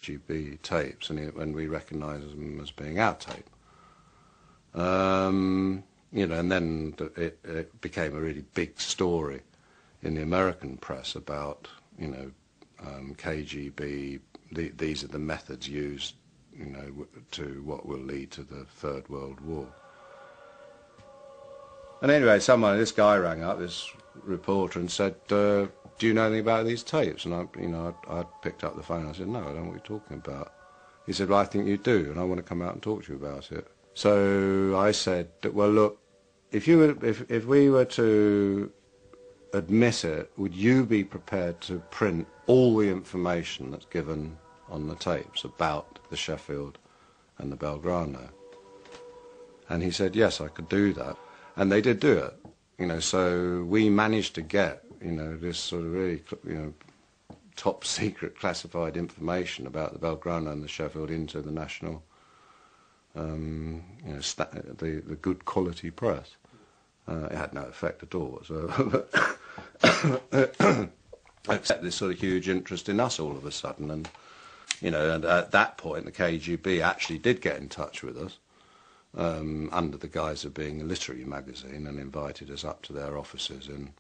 GB tapes, and we recognised them as being our tape. You know, and then it became a really big story in the American press about, you know, KGB. These are the methods used, you know, to what will lead to the Third World War. And anyway, this guy rang up, this reporter, and said, "Do you know anything about these tapes?" And I picked up the phone. And I said, "No, I don't know what you're talking about." He said, "Well, I think you do, and I want to come out and talk to you about it." So I said, "Well, look, if we were to admit it, would you be prepared to print all the information that's given on the tapes about the Sheffield and the Belgrano?" And he said, "Yes, I could do that." And they did do it, you know. So we managed to get, you know, this sort of really, you know, top secret classified information about the Belgrano and the Sheffield into the national, you know, the good quality press. It had no effect at all whatsoever. Except this sort of huge interest in us all of a sudden, and you know, and at that point the KGB actually did get in touch with us. Under the guise of being a literary magazine, and invited us up to their offices in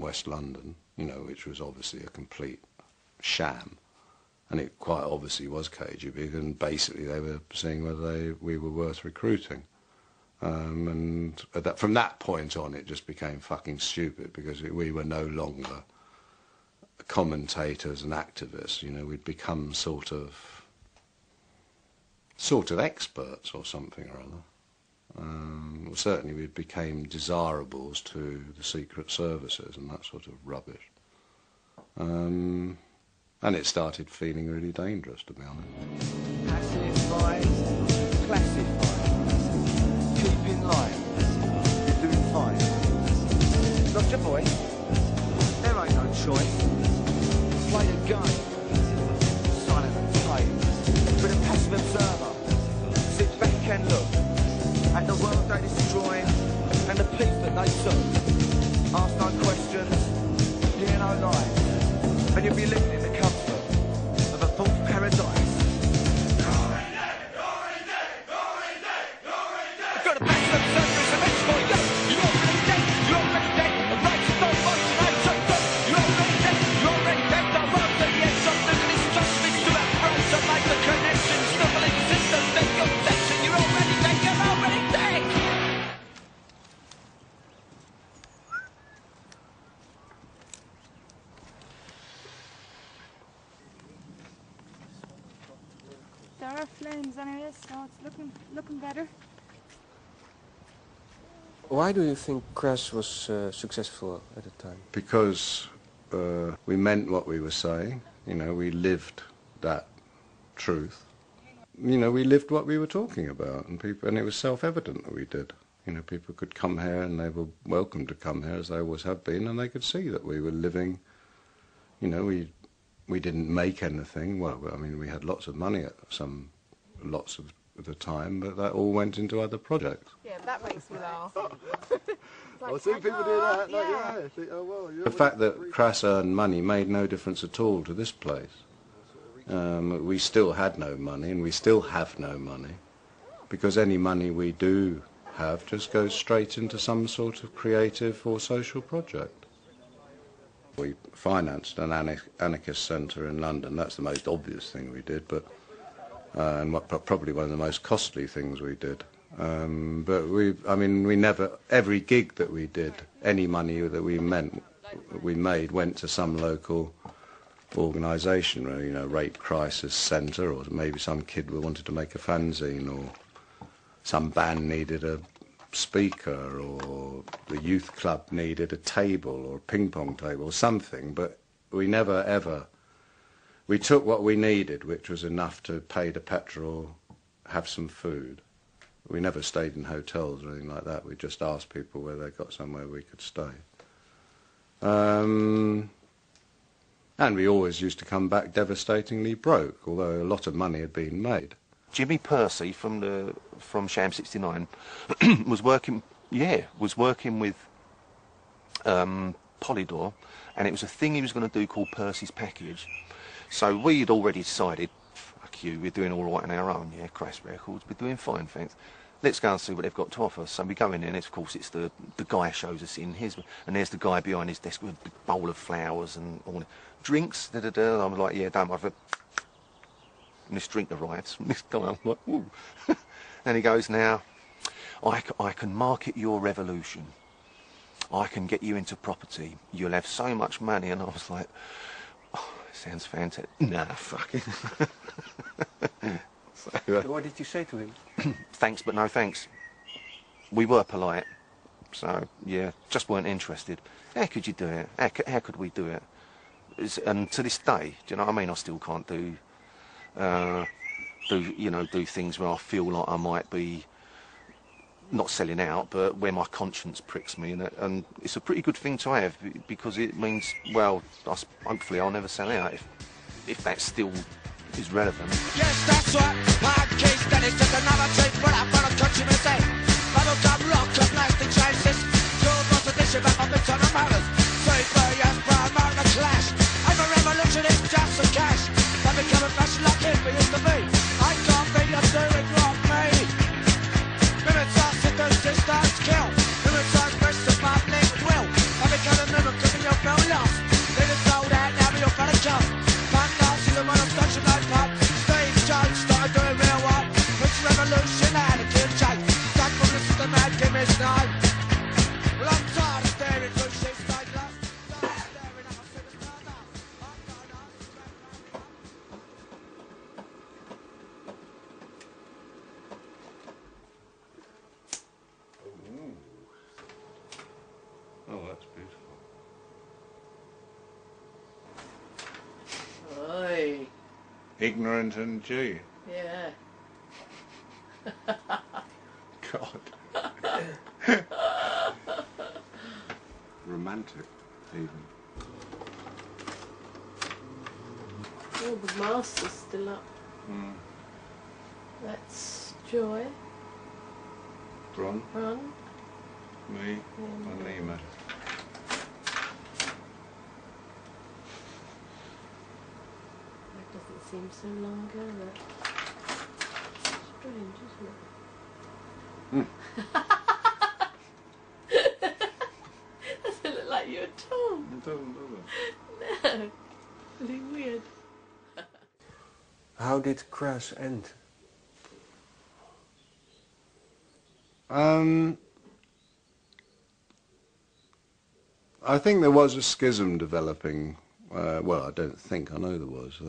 West London, you know, which was obviously a complete sham, and it quite obviously was KGB, and basically they were seeing whether we were worth recruiting. And from that point on it just became fucking stupid, because we were no longer commentators and activists, you know. We'd become sort of experts or something or other. Well, certainly we became desirables to the secret services and that sort of rubbish. And it started feeling really dangerous, to be honest. Pacified, classified, keep in line, you're doing fine. Lost your voice? There ain't no choice. Play the game, silent and tight, but a passive observer. Sit back and look at the world they destroy and the peace that they took. Ask no questions, hear no lies, and you'll be living in the comfort of a false paradise. I've got a passive observer as a match for you. You're already dead, you're already dead. The right to stop watching, I took them. You're already dead, you're already dead. The road to the edge of the list, just fix to that road to make the connection. Stumble in systems, then your section. You're already dead, you're already dead. There are flames anyway, so it's looking better. Why do you think CRASS was successful at the time? Because we meant what we were saying, you know, we lived that truth. You know, we lived what we were talking about, and it was self-evident that we did. You know, people could come here, and they were welcome to come here, as they always have been, and they could see that we were living, you know, we didn't make anything. Well, I mean, we had lots of money at lots of the time, but that all went into other projects. Yeah, that makes me laugh. I see people do that. Like, yeah. Think, oh, well, The fact that CRASS earned money made no difference at all to this place. We still had no money, and we still have no money, because any money we do have just goes straight into some sort of creative or social project. We financed an anarchist centre in London. That's the most obvious thing we did, but and probably one of the most costly things we did. But we never, every gig that we did, any money that we made went to some local organisation, you know, rape crisis centre, or maybe some kid who wanted to make a fanzine, or some band needed a speaker, or the youth club needed a table or a ping pong table or something. But we never ever, we took what we needed, which was enough to pay the petrol, have some food. We never stayed in hotels or anything like that. We just asked people whether they got somewhere we could stay. And we always used to come back devastatingly broke, although a lot of money had been made. Jimmy Percy from Sham 69 was working with Polydor, and it was a thing he was going to do called Percy's Package. So we'd already decided, fuck you, we're doing all right on our own, yeah, Crass Records, we're doing fine, thanks. Let's go and see what they've got to offer. So we go in there, and of course it's the guy shows us in, and there's the guy behind his desk with a big bowl of flowers and all the drinks, da-da-da. I'm like, yeah, don't worry. And this drink arrives from this guy, I'm like, ooh. And he goes, now, I can market your revolution. I can get you into property. You'll have so much money. And I was like, oh, sounds fantastic. Nah, fuck it. So, What did you say to him? thanks, but no thanks. We were polite. So, yeah, just weren't interested. How could you do it? How could we do it? And to this day, do you know what I mean? I still can't do things where I feel like I might be not selling out, but where my conscience pricks me, and it's a pretty good thing to have, because it means, well, hopefully I'll never sell out if that still is relevant. Yes, that's right. Hard keys, then it's just another trick. Put up on a country mistake. Bubblegum rock and plastic chances. Your boss edition back on the ton of motors. 3 years prime on the clash. I'm a revolution, it's just some cash. I'm becoming fashion like hippie used to be. I can't be a doing wrong, me. Minutes are sickers, distance kill. Minutes are express the public will. I become a mimic, cause you feel lost. They just sold out, now you're gonna come. The one I'm touching like pop. Steve Jones started doing real work. It's revolutionary, kid Jake. Stuck from the system and give me snow. Well, I'm tired of staring through shit's like glass. Tired of staring at my fingers now. Oh, that's beautiful. Oi. Ignorant and G. Yeah. God. Romantic, even. Oh, the master's still up. Mm. That's Joy. Bron, Run. me, and Nima. That doesn't seem so long ago, though. Strange, isn't it? Doesn't look like you at all. It doesn't, does No. Really weird. How did CRASS end? I think there was a schism developing. Well, I don't think, I know there was.